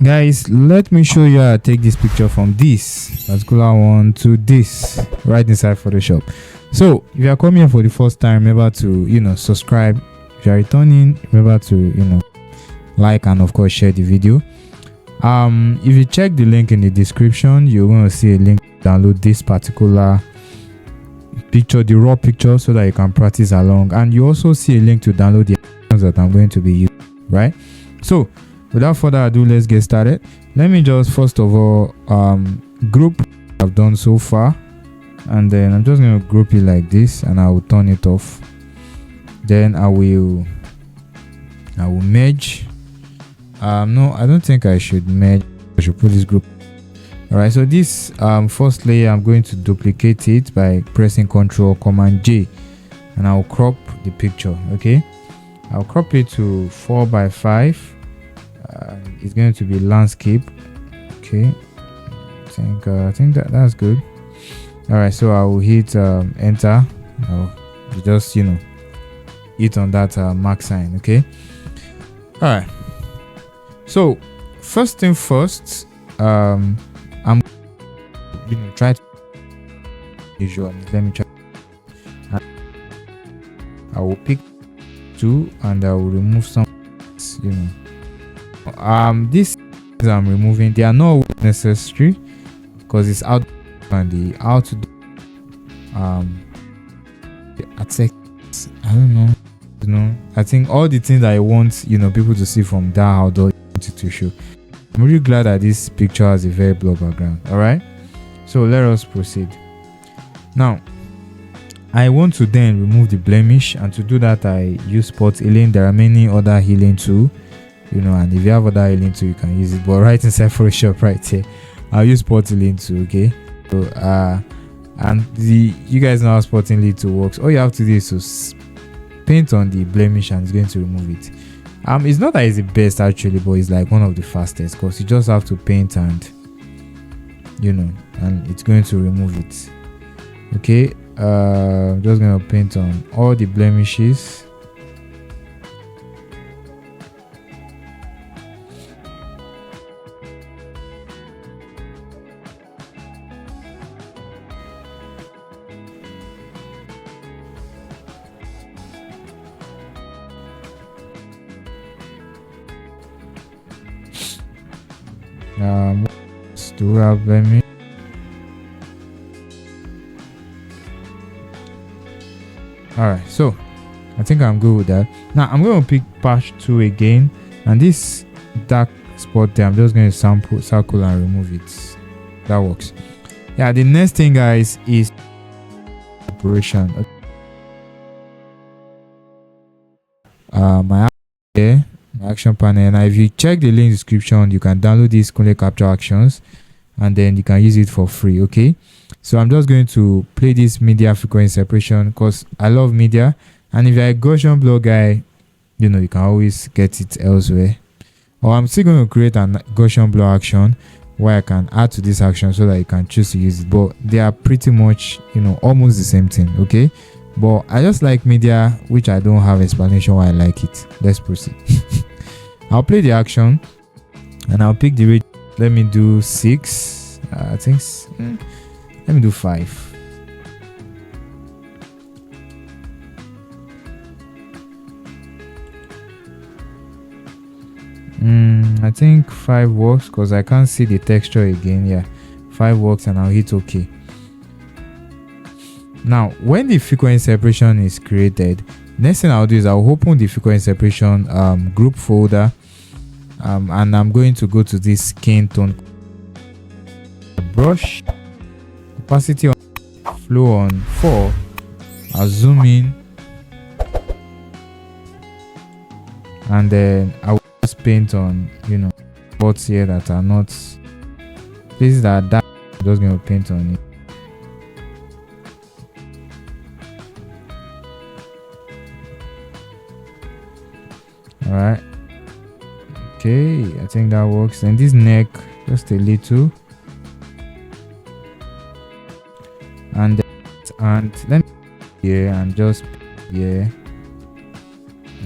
Guys, let me show you how I take this picture from this particular one to this right inside Photoshop. So if you are coming here for the first time, remember to subscribe. If you are returning, remember to like and of course share the video. If you check the link in the description, you're going to see a link to download this particular picture, the raw picture, so that you can practice along. And you also see a link to download the actions that I'm going to be using, right? So without further ado, let's get started. Let me just first of all group what I've done so far, and then I'm just going to group it like this, and I will turn it off. Then I will merge. No, I don't think I should merge. I should put this group. All right, so this first layer, I'm going to duplicate it by pressing Ctrl Command J, and I'll crop the picture. Okay, I'll crop it to 4:5. It's going to be landscape. Okay, I think that's good. All right, so I will hit enter. I'll just hit on that mark sign. Okay, all right. So first thing first, I'm try to visual. Let me try. I will pick 2 and I will remove some. This I'm removing, they are not necessary because it's out and the outdoor I don't know. I think all the things that I want people to see from that outdoor to show. I'm really glad that this picture has a very blur background. All right, so let us proceed. Now I want to then remove the blemish, and to do that I use spot healing. There are many other healing tools, and if you have other healing tool you can use it, but right inside Photoshop right here I'll use spot healing tool. Okay, so and you guys know how spot healing tool works. All you have to do is to paint on the blemish and it's going to remove it. It's not that it's the best actually, but it's like one of the fastest, because you just have to paint and and it's going to remove it. Okay, I'm just going to paint on all the blemishes. Do we have blemish? Alright, so I think I'm good with that. Now I'm going to pick patch 2 again, and this dark spot there, I'm just going to circle and remove it. That works. Yeah, the next thing guys is operation. My action panel. Now if you check the link description, you can download these Kunle capture actions and then you can use it for free. Okay, so I'm just going to play this media frequency separation because I love media, and if you're a Gaussian blur guy, you can always get it elsewhere. Or I'm still going to create a Gaussian blur action where I can add to this action so that you can choose to use it, but they are pretty much almost the same thing. Okay, but I just like media, which I don't have explanation why I like it. Let's proceed. I'll play the action and I'll pick the rate. Let me do 6. I think let me do 5. I think 5 works because I can't see the texture again. Yeah, 5 works, and I'll hit OK. Now when the frequency separation is created, next thing I'll do is I'll open the frequency separation group folder, and I'm going to go to this skin tone brush, opacity on flow on 4. I'll zoom in, and then I will just paint on spots here that are not places that are dark. I'm just going to paint on it. All right, okay, I think that works. And this neck, just a little, and let me here and just here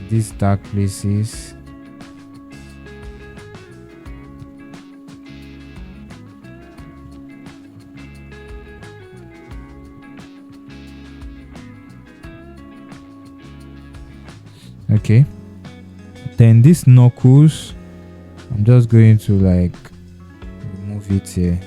these dark places. Okay, then this knuckles, I'm just going to like remove it here.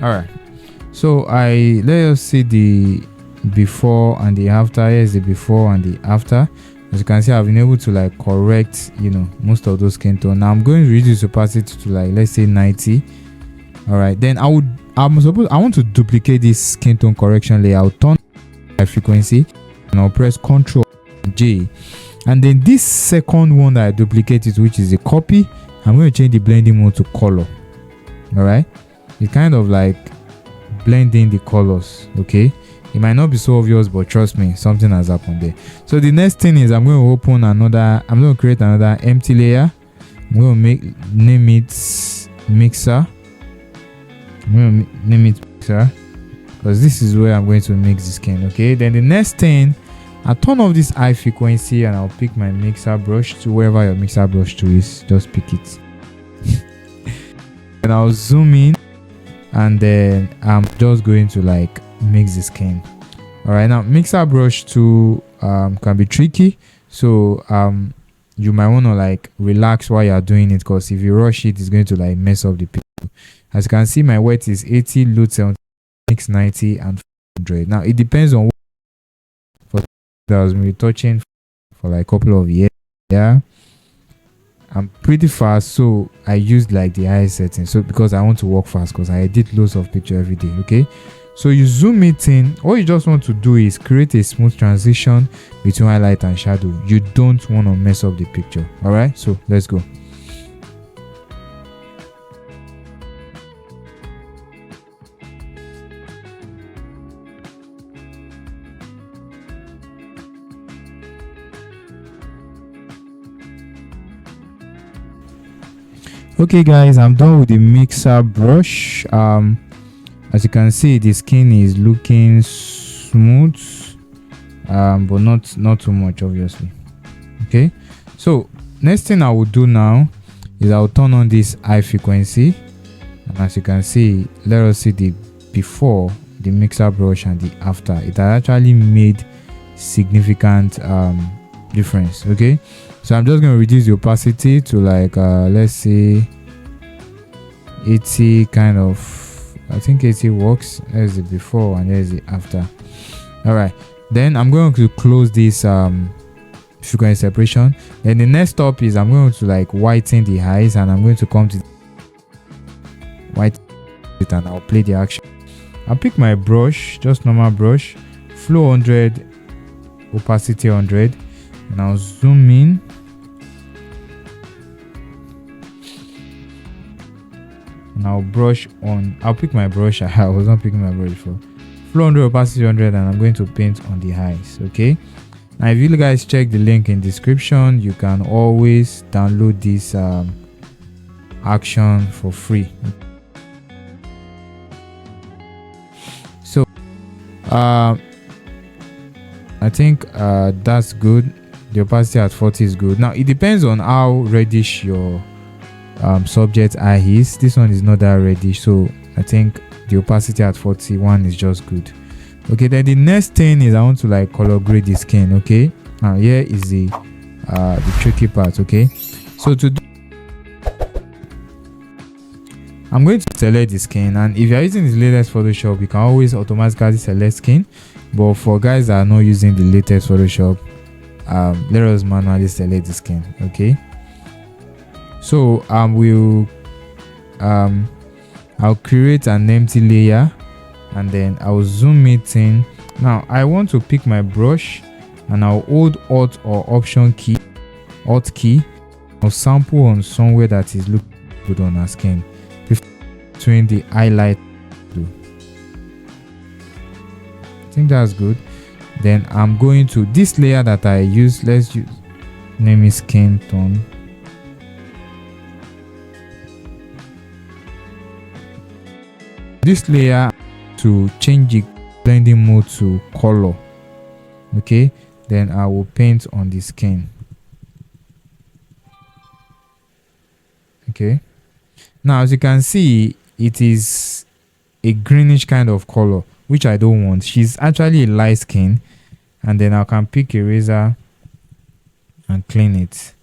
All right, so let us see the before and the after. Here's the before and the after. As you can see, I've been able to like correct, most of those skin tone. Now I'm going to reduce opacity to like, let's say 90. All right, then I want to duplicate this skin tone correction layer. I'll turn my frequency and I'll press Ctrl J, and then this second one that I duplicated, which is a copy, I'm going to change the blending mode to color. All right, it kind of like blending the colors. Okay, it might not be so obvious, but trust me, something has happened there. So the next thing is I'm going to create another empty layer. I'm going to name it mixer. I'm going to name it mixer because this is where I'm going to mix the skin. Okay, then the next thing, I'll turn off this high frequency and I'll pick my mixer brush to wherever your mixer brush to is. Just pick it. And I'll zoom in, and then I'm just going to like mix the skin. All right, now mixer brush tool can be tricky, so you might want to like relax while you're doing it, because if you rush it, it's going to like mess up the picture. As you can see, my wet is 80, load 70, mix 90, and 100. Now it depends on what I was retouching for like a couple of years. Yeah, I'm pretty fast, so I used like the highest setting, so because I want to work fast, because I edit loads of picture every day. Okay, so you zoom it in. All you just want to do is create a smooth transition between highlight and shadow. You don't want to mess up the picture. All right, so let's go. Okay guys, I'm done with the mixer brush. As you can see, the skin is looking smooth, but not too much, obviously. Okay, so next thing I will do now is I'll turn on this high frequency, and as you can see, let us see the before the mixer brush and the after. It has actually made significant difference. Okay, so I'm just going to reduce the opacity to like let's say 80, kind of. I think 80 works. There's the before and there's the after. All right, then I'm going to close this frequency separation. Then the next step is I'm going to like whiten the eyes, and I'm going to come to white it, and I'll play the action. I'll pick my brush, just normal brush, flow 100, opacity 100, and I'll zoom in. And I'll pick my brush. I was not picking my brush before. Flow 100, opacity 100, and I'm going to paint on the eyes. Okay, now if you guys check the link in description, you can always download this action for free. So I think that's good. The opacity at 40 is good. Now it depends on how reddish your subject eye is. This one is not that reddish, so I think the opacity at 41 is just good. Okay, then the next thing is I want to like color grade the skin. Okay, now here is the tricky part. Okay, so to do, I'm going to select the skin, and if you're using the latest Photoshop, you can always automatically select skin, but for guys that are not using the latest Photoshop, let us manually select the skin. Okay, so I'll create an empty layer, and then I'll zoom it in. Now I want to pick my brush, and I'll hold Alt or Option key, Alt key. I'll sample on somewhere that is looking good on our skin between the highlight. I think that's good. Then I'm going to this layer that I use. Let's use, name it skin tone. This layer to change the blending mode to color. Okay, then I will paint on the skin. Okay, now as you can see, it is a greenish kind of color, which I don't want. She's actually a light skin, and then I can pick a razor and clean it.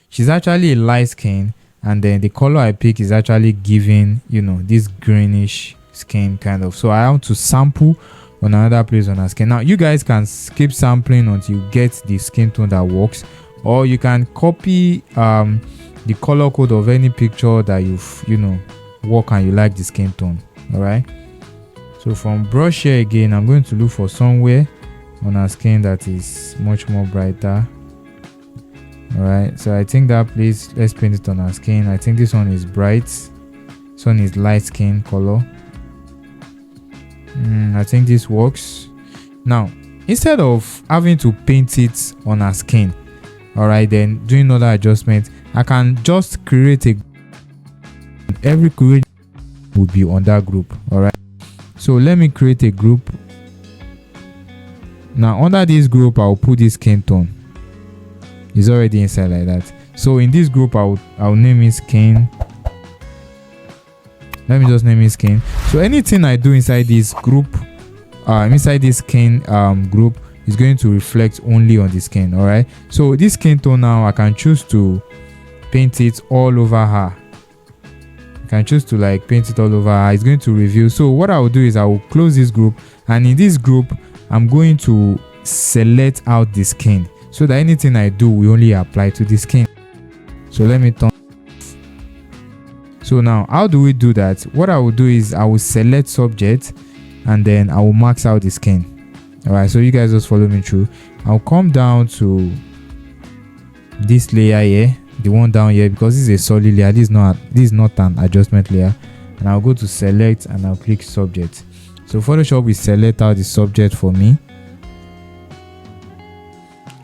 She's actually a light skin, and then the color I pick is actually giving, you know, this greenish skin kind of. So I want to sample on another place on her skin. Now you guys can skip sampling until you get the skin tone that works, or you can copy the color code of any picture that you've, you know, work and you like the skin tone. All right, so from brush here again, I'm going to look for somewhere on our skin that is much more brighter. All right, so I think that place, let's paint it on our skin. I think this one is bright, this one is light skin color. I think this works. Now instead of having to paint it on our skin, all right, then doing another adjustment, I can just create a, every create would be on that group. All right, so let me create a group. Now under this group, I'll put this skin tone. It's already inside like that. So in this group, I'll name it skin. Let me just name it skin. So anything I do inside this group, inside this skin group, is going to reflect only on the skin. All right, so this skin tone, now I can choose to paint it all over her. I can choose to like paint it all over her. It's going to reveal. So what I will do is I will close this group, and in this group I'm going to select out the skin, so that anything I do will only apply to the skin. So let me turn. So now how do we do that? What I will do is I will select subject, and then I will max out the skin. All right, so you guys just follow me through. I'll come down to this layer here, the one down here, because this is a solid layer. This is not an adjustment layer. And I'll go to select, and I'll click subject. So Photoshop will select out the subject for me,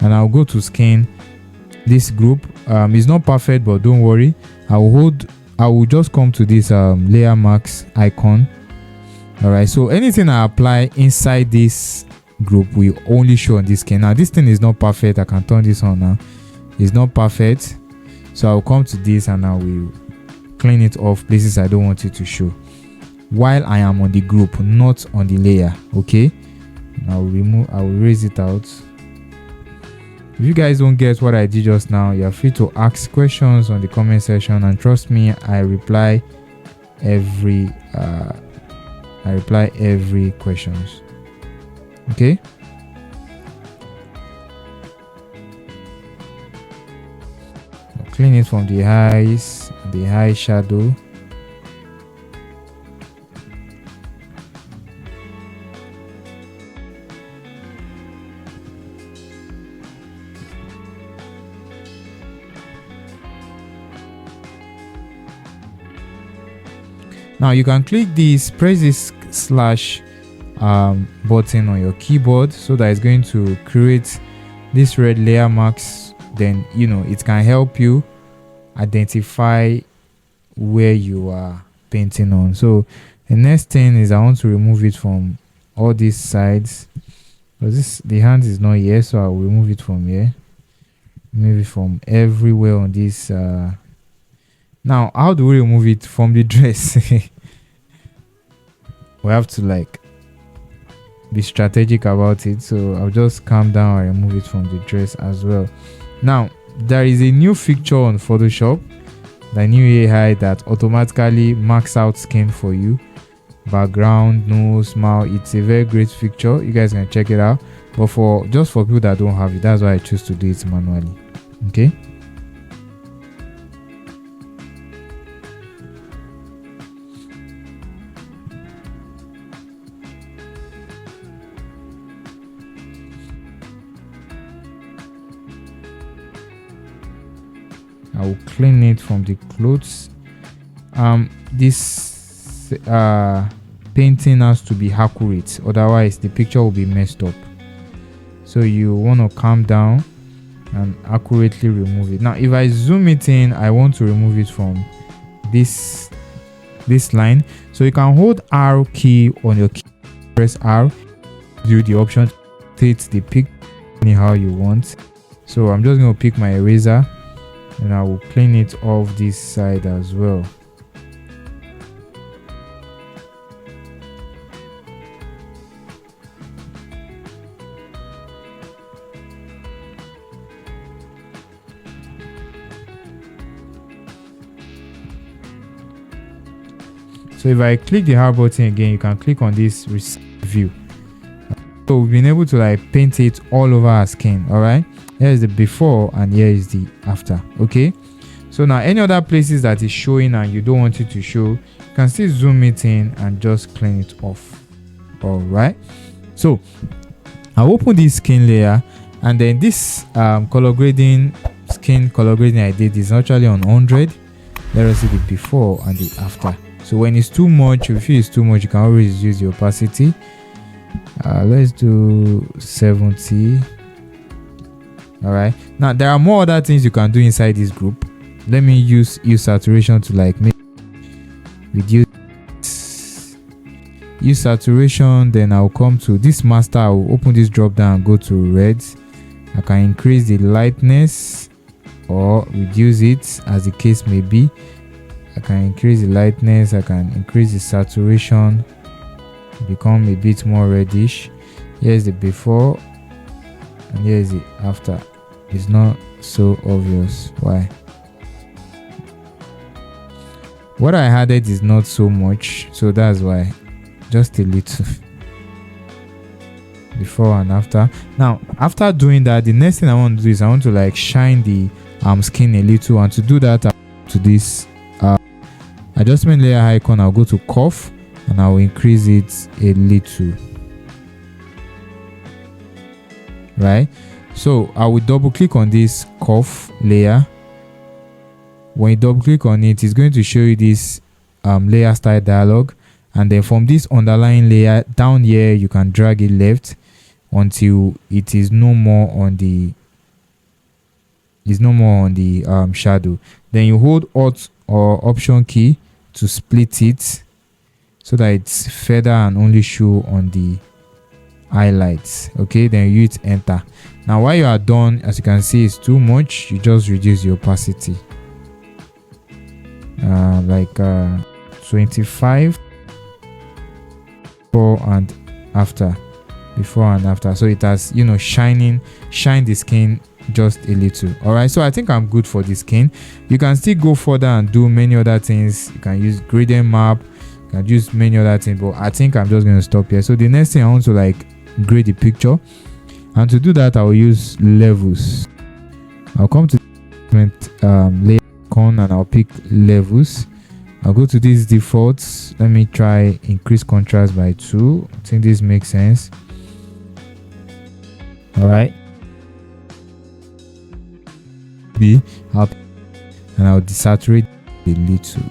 and I'll go to skin. This group is not perfect, but don't worry. I will just come to this layer mask icon. All right, so anything I apply inside this group will only show on this skin. Now this thing is not perfect. I can turn this on now. It's not perfect, so I'll come to this and I will clean it off places I don't want it to show while I am on the group, not on the layer. Okay, and I will raise it out. If you guys don't get what I did just now, you're free to ask questions on the comment section, and trust me, I reply every questions. Okay, I'll clean it from the eyes, the eye shadow. Now you can click this, press this slash button on your keyboard, so that it's going to create this red layer marks. Then you know it can help you identify where you are painting on. So the next thing is I want to remove it from all these sides, because the hand is not here, so I'll remove it from here, maybe from everywhere on this. Now how do we remove it from the dress? We have to like be strategic about it, so I'll just calm down and remove it from the dress as well. Now there is a new feature on Photoshop, the new AI that automatically marks out skin for you, background, nose, mouth. It's a very great feature. You guys can check it out, but for people that don't have it, that's why I choose to do it manually. Okay, I will clean it from the clothes. This painting has to be accurate, otherwise the picture will be messed up. So you want to calm down and accurately remove it. Now if I zoom it in, I want to remove it from this line. So you can hold R key on your key, press R, do the option to rotate the pic. how you want. So I'm just going to pick my eraser and I will clean it off this side as well. So if I click the hard button again, you can click on this view. So we've been able to like paint it all over our skin. All right, here is the before and here is the after. Okay, so now any other places that is showing and you don't want it to show, you can still zoom it in and just clean it off. All right, so I'll open this skin layer, and then this color grading, skin color grading I did is actually on 100. Let us see the before and the after. So when it's too much, if you feel it's too much, you can always use the opacity. Let's do 70. All right, now there are more other things you can do inside this group. Let me use saturation to like make reduce use saturation. Then I'll come to this master. I'll open this drop down and go to red. I can increase the lightness or reduce it as the case may be. I can increase the lightness, I can increase the saturation, become a bit more reddish. Here's the before and here's the after. It's not so obvious. Why? What I added is not so much, so that's why. Just a little. Before and after. Now after doing that, the next thing I want to do is I want to like shine the skin a little, and to do that I'll go to this adjustment layer icon. I'll go to curve and I'll increase it a little. Right, so I will double click on this curve layer. When you double click on it, it's going to show you this layer style dialog, and then from this underlying layer down here you can drag it left until it is no more on the shadow. Then you hold Alt or Option key to split it so that it's feather and only show on the highlights. Okay, then you hit enter. Now while you are done, as you can see it's too much, you just reduce the opacity like 25 before and after, so it has, you know, shine the skin just a little. All right, so I think I'm good for the skin. You can still go further and do many other things. You can use gradient map, you can use many other things, but I think I'm just going to stop here. So the next thing I want to like grade the picture, and to do that I will use levels. I'll come to layer icon and I'll pick levels. I'll go to these defaults. Let me try increase contrast by 2. I think this makes sense. All right, up, and I'll desaturate a little.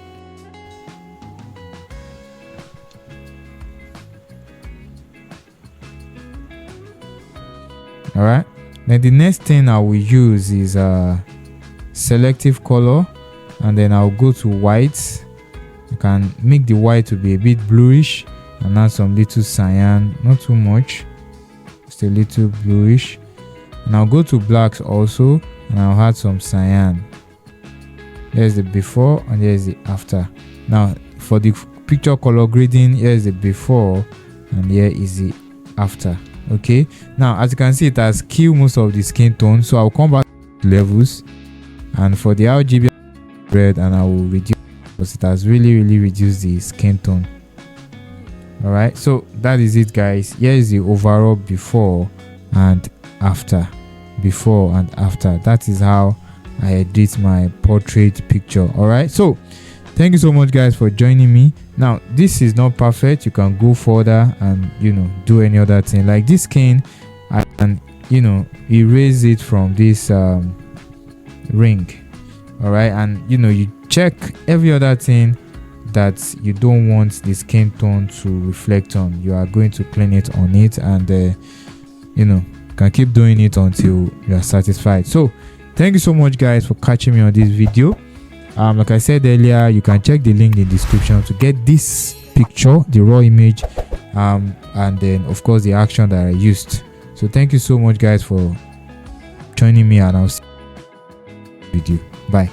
All right, then the next thing I will use is selective color, and then I'll go to white. I can make the white to be a bit bluish and add some little cyan, not too much, just a little bluish. And I'll go to blacks also, and I'll add some cyan. There's the before and there's the after. Now for the picture color grading, here is the before and here is the after. Okay, now as you can see, it has killed most of the skin tone, so I'll come back to levels, and for the RGB red, and I will reduce because it has really reduced the skin tone. All right, so that is it guys. Here is the overall before and after. Before and after. That is how I edit my portrait picture. All right, so thank you so much guys for joining me. Now this is not perfect. You can go further and, you know, do any other thing. Like this skin, I can, you know, erase it from this ring. All right, and you know, you check every other thing that you don't want the skin tone to reflect on. You are going to clean it on it, and you know, can keep doing it until you are satisfied. So thank you so much guys for catching me on this video. Like I said earlier, you can check the link in the description to get this picture, the raw image, and then of course the action that I used. So thank you so much guys for joining me, and I'll see you with you. Bye.